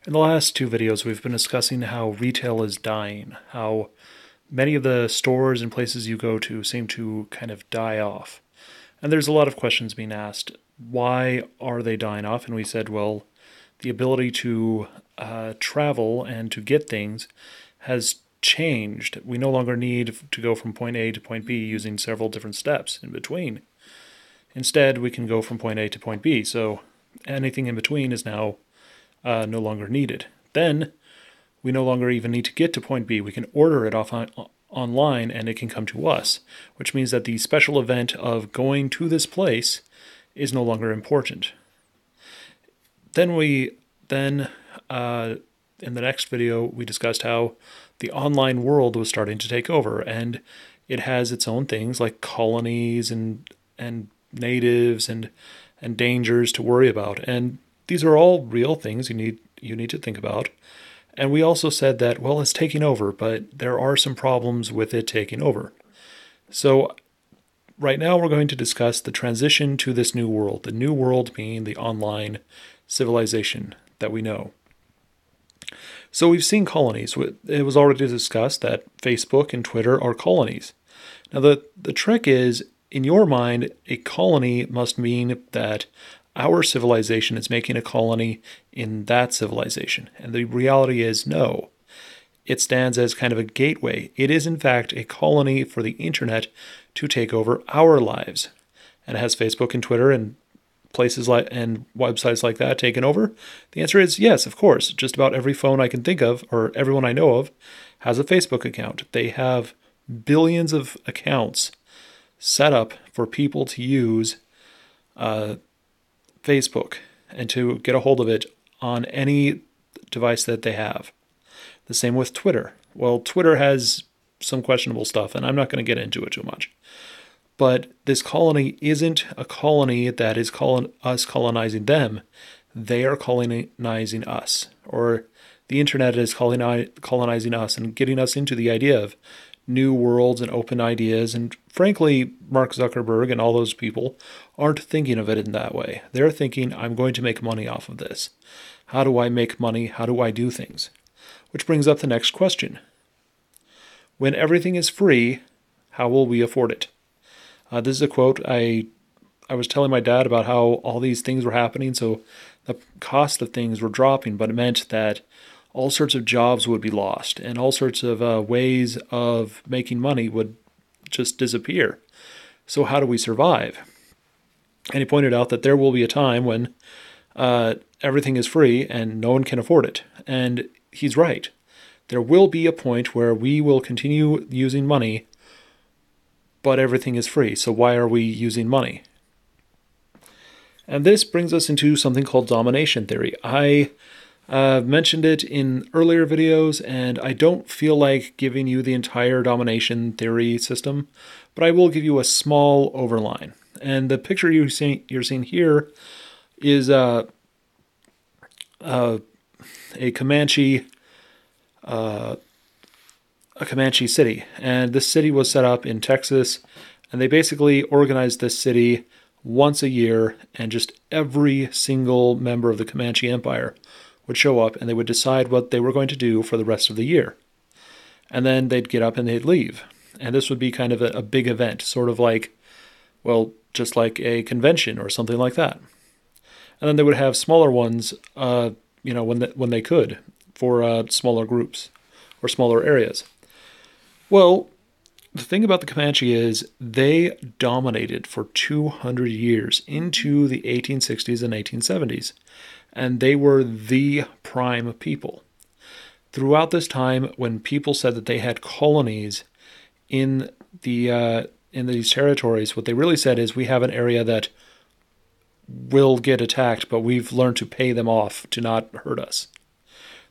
In the last two videos, we've been discussing how retail is dying, how many of the stores and places you go to seem to kind of die off. And there's a lot of questions being asked. Why are they dying off? And we said, well, the ability to travel and to get things has changed. We no longer need to go from point A to point B using several different steps in between. Instead, we can go from point A to point B, so anything in between is now no longer needed. Then we no longer even need to get to point B. We can order it online and it can come to us, which means that the special event of going to this place is no longer important. Then in the next video we discussed how the online world was starting to take over, and it has its own things like colonies and natives and dangers to worry about, and these are all real things you need to think about. And we also said that, well, it's taking over, but there are some problems with it taking over. So right now we're going to discuss the transition to this new world, the new world being the online civilization that we know. So we've seen colonies. It was already discussed that Facebook and Twitter are colonies. Now the trick is, in your mind, a colony must mean that our civilization is making a colony in that civilization. And the reality is, no. It stands as kind of a gateway. It is, in fact, a colony for the internet to take over our lives. And has Facebook and Twitter and places like and websites like that taken over? The answer is yes, of course. Just about every phone I can think of, or everyone I know of, has a Facebook account. They have billions of accounts set up for people to use Facebook and to get a hold of it on any device that they have. The same with Twitter. Well, Twitter has some questionable stuff, and I'm not going to get into it too much. But this colony isn't a colony that is us colonizing them. They are colonizing us, or the internet is colonizing us and getting us into the idea of new worlds and open ideas. And frankly, Mark Zuckerberg and all those people aren't thinking of it in that way. They're thinking, I'm going to make money off of this. How do I make money? How do I do things? Which brings up the next question. When everything is free, how will we afford it? This is a quote. I was telling my dad about how all these things were happening, so the cost of things were dropping, but it meant that all sorts of jobs would be lost, and all sorts of ways of making money would just disappear. So how do we survive? And he pointed out that there will be a time when everything is free and no one can afford it. And he's right. There will be a point where we will continue using money, but everything is free. So why are we using money? And this brings us into something called domination theory. I mentioned it in earlier videos, and I don't feel like giving you the entire domination theory system, but I will give you a small overline. And the picture you're seeing here is a Comanche city, and this city was set up in Texas, and they basically organized this city once a year, and just every single member of the Comanche Empire would show up, and they would decide what they were going to do for the rest of the year. And then they'd get up and they'd leave. And this would be kind of a big event, sort of like, well, just like a convention or something like that. And then they would have smaller ones, when they could, for smaller groups or smaller areas. Well, the thing about the Comanche is they dominated for 200 years into the 1860s and 1870s. And they were the prime people. Throughout this time, when people said that they had colonies in these territories, what they really said is, we have an area that will get attacked, but we've learned to pay them off to not hurt us.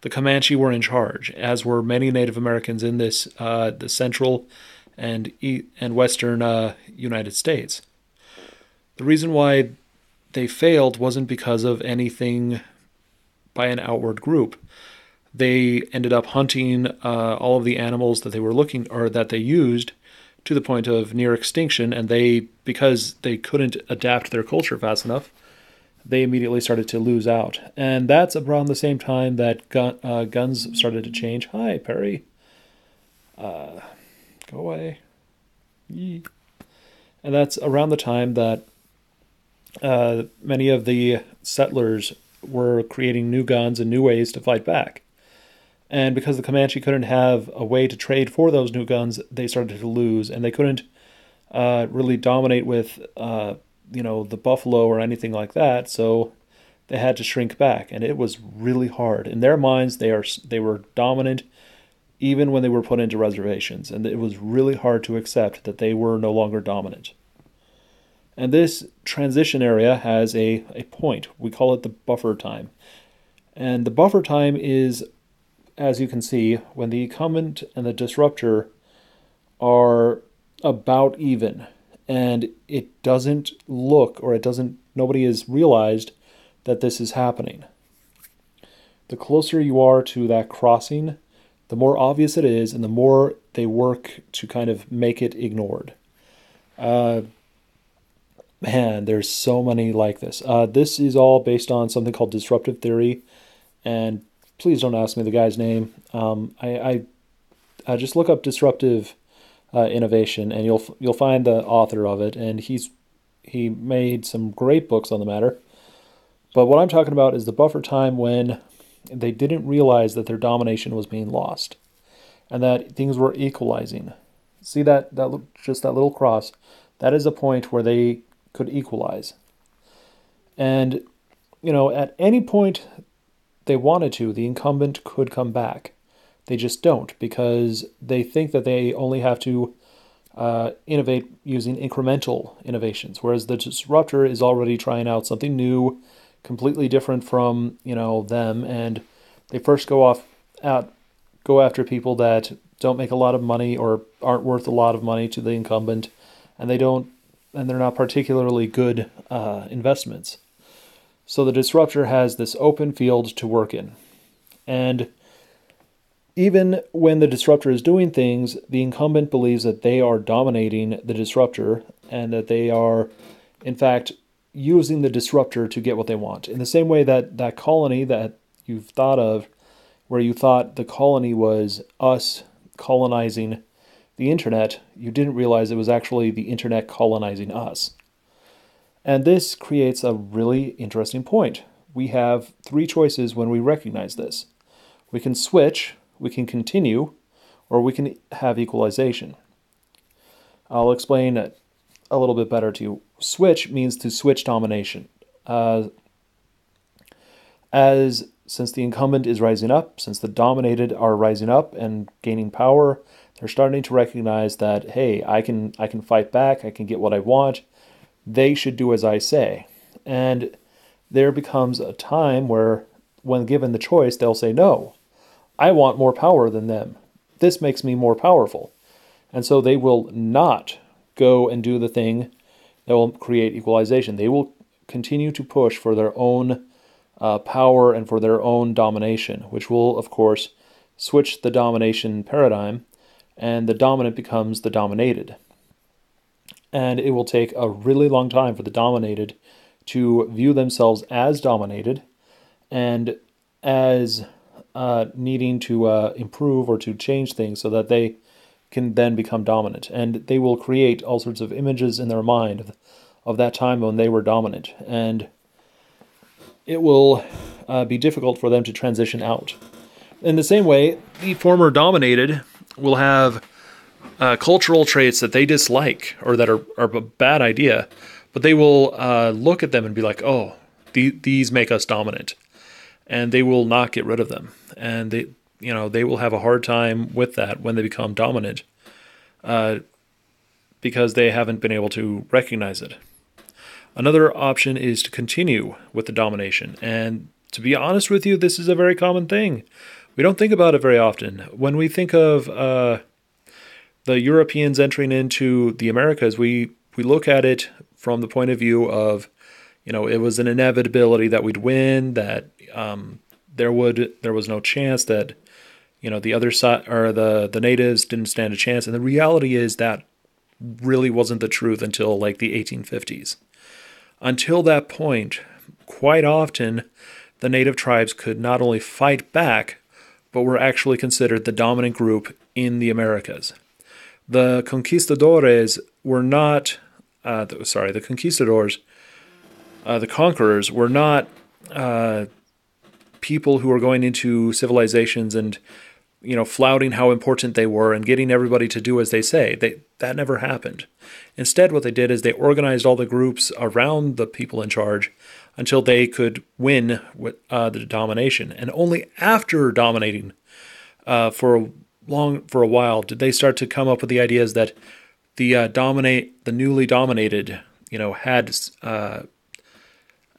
The Comanche were in charge, as were many Native Americans in this the central and western United States. The reason why they failed wasn't because of anything by an outward group. They ended up hunting all of the animals that they used to the point of near extinction, and because they couldn't adapt their culture fast enough, they immediately started to lose out. And that's around the same time that guns started to change. Hi, Perry. Go away. Yee. And that's around the time that many of the settlers were creating new guns and new ways to fight back. And because the Comanche couldn't have a way to trade for those new guns, they started to lose, and they couldn't really dominate with, the buffalo or anything like that. So they had to shrink back, and it was really hard. In their minds, they were dominant, even when they were put into reservations, and it was really hard to accept that they were no longer dominant. And this transition area has a point. We call it the buffer time. And the buffer time is, as you can see, when the incumbent and the disruptor are about even, and it doesn't look, or nobody has realized that this is happening. The closer you are to that crossing, the more obvious it is, and the more they work to kind of make it ignored. Man, there's so many like this. This is all based on something called disruptive theory, and please don't ask me the guy's name. I just look up disruptive innovation, and you'll find the author of it, and he made some great books on the matter. But what I'm talking about is the buffer time when they didn't realize that their domination was being lost, and that things were equalizing. See that just that little cross? That is a point where they could equalize. And, at any point they wanted to, the incumbent could come back. They just don't, because they think that they only have to innovate using incremental innovations, whereas the disruptor is already trying out something new, completely different from, them, and they first go after people that don't make a lot of money or aren't worth a lot of money to the incumbent, and they're not particularly good investments. So the disruptor has this open field to work in. And even when the disruptor is doing things, the incumbent believes that they are dominating the disruptor and that they are, in fact, using the disruptor to get what they want. In the same way that colony that you've thought of, where you thought the colony was us colonizing the internet, you didn't realize it was actually the internet colonizing us. And this creates a really interesting point. We have three choices when we recognize this. We can switch, we can continue, or we can have equalization. I'll explain it a little bit better to you. Switch means to switch domination. Since the incumbent is rising up, since the dominated are rising up and gaining power, they're starting to recognize that, hey, I can fight back, I can get what I want. They should do as I say. And there becomes a time where, when given the choice, they'll say, no, I want more power than them. This makes me more powerful. And so they will not go and do the thing that will create equalization. They will continue to push for their own power and for their own domination, which will, of course, switch the domination paradigm, and the dominant becomes the dominated. And it will take a really long time for the dominated to view themselves as dominated and as needing to improve or to change things so that they can then become dominant. And they will create all sorts of images in their mind of that time when they were dominant. And it will be difficult for them to transition out. In the same way, the former dominated will have cultural traits that they dislike or that are a bad idea, but they will look at them and be like, oh, these make us dominant. And they will not get rid of them. And they will have a hard time with that when they become dominant because they haven't been able to recognize it. Another option is to continue with the domination. And to be honest with you, this is a very common thing. We don't think about it very often. When we think of the Europeans entering into the Americas, we look at it from the point of view of, it was an inevitability that we'd win, that there was no chance that, the other side or the natives didn't stand a chance. And the reality is that really wasn't the truth until like the 1850s. Until that point, quite often the native tribes could not only fight back, but were actually considered the dominant group in the Americas. The conquistadores were not, the conquistadors, the conquerors were not people who were going into civilizations and, flouting how important they were and getting everybody to do as they say. That never happened. Instead, what they did is they organized all the groups around the people in charge until they could win the domination. And only after dominating for a while did they start to come up with the ideas that the newly dominated,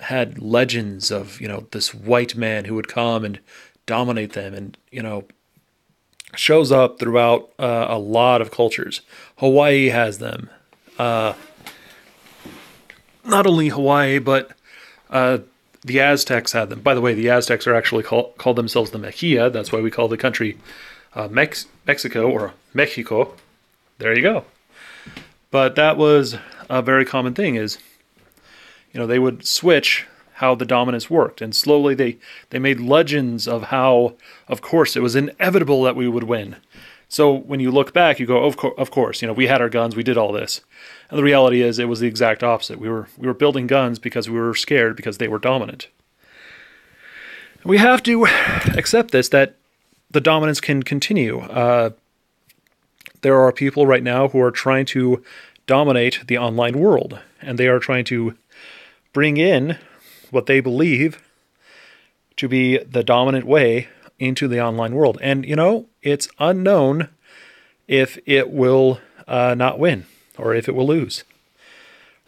had legends of, this white man who would come and dominate them, and, shows up throughout a lot of cultures. Hawaii has them. Not only Hawaii, but the Aztecs had them. By the way, the Aztecs are actually called themselves the Mejia. That's why we call the country Mexico or Mexico. There you go. But that was a very common thing is, they would switch how the dominance worked. And slowly they made legends of how, of course, it was inevitable that we would win. So when you look back, you go, of course, we had our guns, we did all this. And the reality is it was the exact opposite. We were building guns because we were scared because they were dominant. We have to accept this, that the dominance can continue. There are people right now who are trying to dominate the online world, and they are trying to bring in what they believe to be the dominant way into the online world. And, it's unknown if it will not win or if it will lose.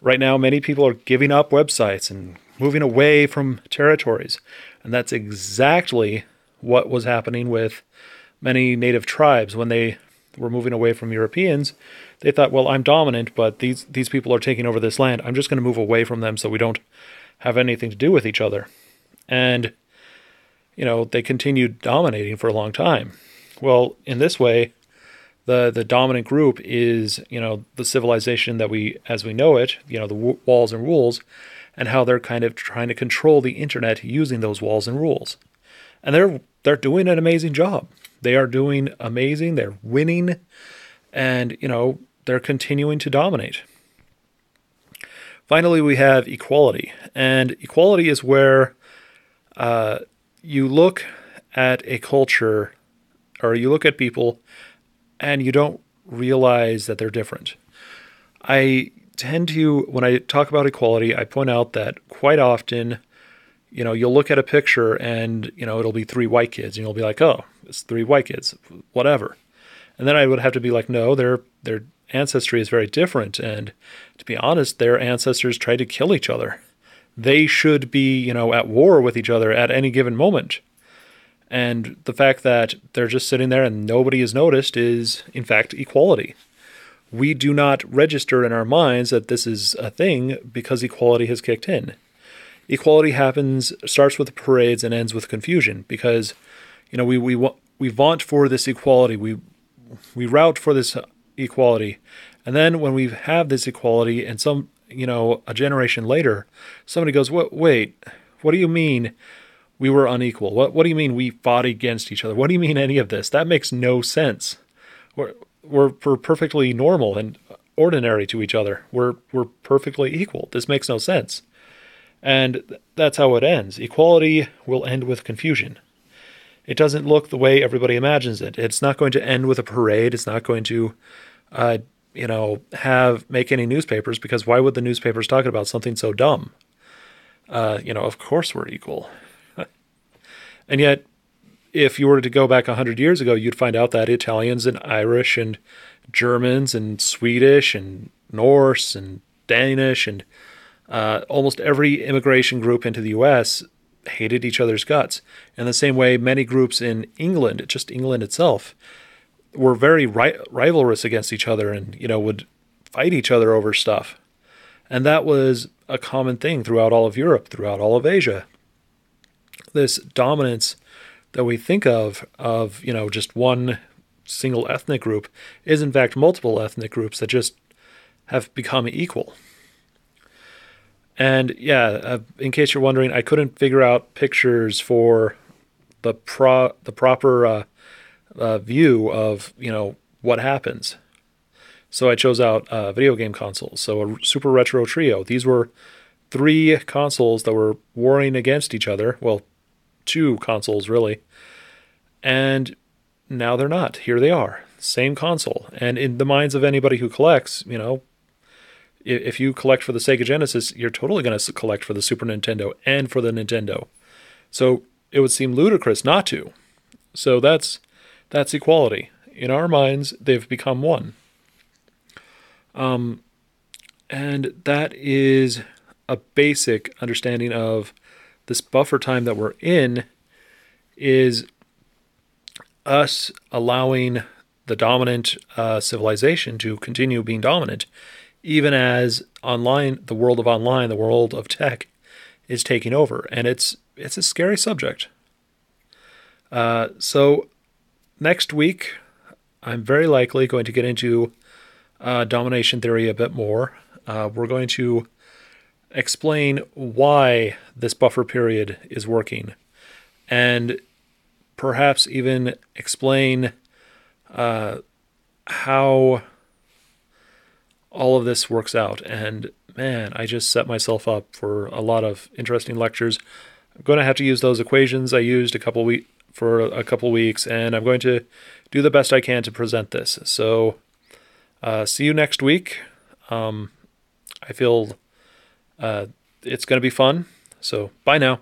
Right now, many people are giving up websites and moving away from territories. And that's exactly what was happening with many native tribes when they were moving away from Europeans. They thought, well, I'm dominant, but these people are taking over this land. I'm just going to move away from them so we don't have anything to do with each other. And, they continued dominating for a long time. Well, in this way, the dominant group is, the civilization that as we know it, the walls and rules, and how they're kind of trying to control the internet using those walls and rules. And they're doing an amazing job. They are doing amazing. They're winning, and, they're continuing to dominate. Finally, we have equality. And equality is where you look at a culture, or you look at people, and you don't realize that they're different. I tend to, when I talk about equality, I point out that quite often, you'll look at a picture and, it'll be 3 white kids, and you'll be like, oh, it's 3 white kids, whatever. And then I would have to be like, no, their ancestry is very different. And to be honest, their ancestors tried to kill each other. They should be, at war with each other at any given moment. And the fact that they're just sitting there and nobody is noticed is, in fact, equality. We do not register in our minds that this is a thing because equality has kicked in. Equality starts with parades and ends with confusion because, we vaunt for this equality. We route for this equality. And then when we have this equality and a generation later, somebody goes, wait, what do you mean we were unequal? What do you mean we fought against each other? What do you mean any of this? That makes no sense. We're perfectly normal and ordinary to each other. We're perfectly equal. This makes no sense. And that's how it ends. Equality will end with confusion. It doesn't look the way everybody imagines it. It's not going to end with a parade. It's not going to, make any newspapers, because why would the newspapers talk about something so dumb? Of course we're equal. And yet, if you were to go back 100 years ago, you'd find out that Italians and Irish and Germans and Swedish and Norse and Danish and almost every immigration group into the U.S. hated each other's guts. In the same way, many groups in England, just England itself, were very rivalrous against each other and, would fight each other over stuff. And that was a common thing throughout all of Europe, throughout all of Asia. This dominance that we think of, just one single ethnic group is in fact multiple ethnic groups that just have become equal. And yeah, in case you're wondering, I couldn't figure out pictures for the proper view of what happens. So I chose out video game consoles. So a Super Retro Trio. These were three consoles that were warring against each other. Well, two consoles really. And now they're not. Here they are. Same console. And in the minds of anybody who collects, if you collect for the Sega Genesis, you're totally going to collect for the Super Nintendo and for the Nintendo. So it would seem ludicrous not to. So that's equality. In our minds, they've become one. And that is a basic understanding of this buffer time that we're in is us allowing the dominant civilization to continue being dominant, even as online, the world of tech is taking over. And it's a scary subject. So next week, I'm very likely going to get into domination theory a bit more. We're going to explain why this buffer period is working, and perhaps even explain how all of this works out. And man, I just set myself up for a lot of interesting lectures. I'm going to have to use those equations I used for a couple weeks, and I'm going to do the best I can to present this. So see you next week. I feel it's going to be fun. So bye now.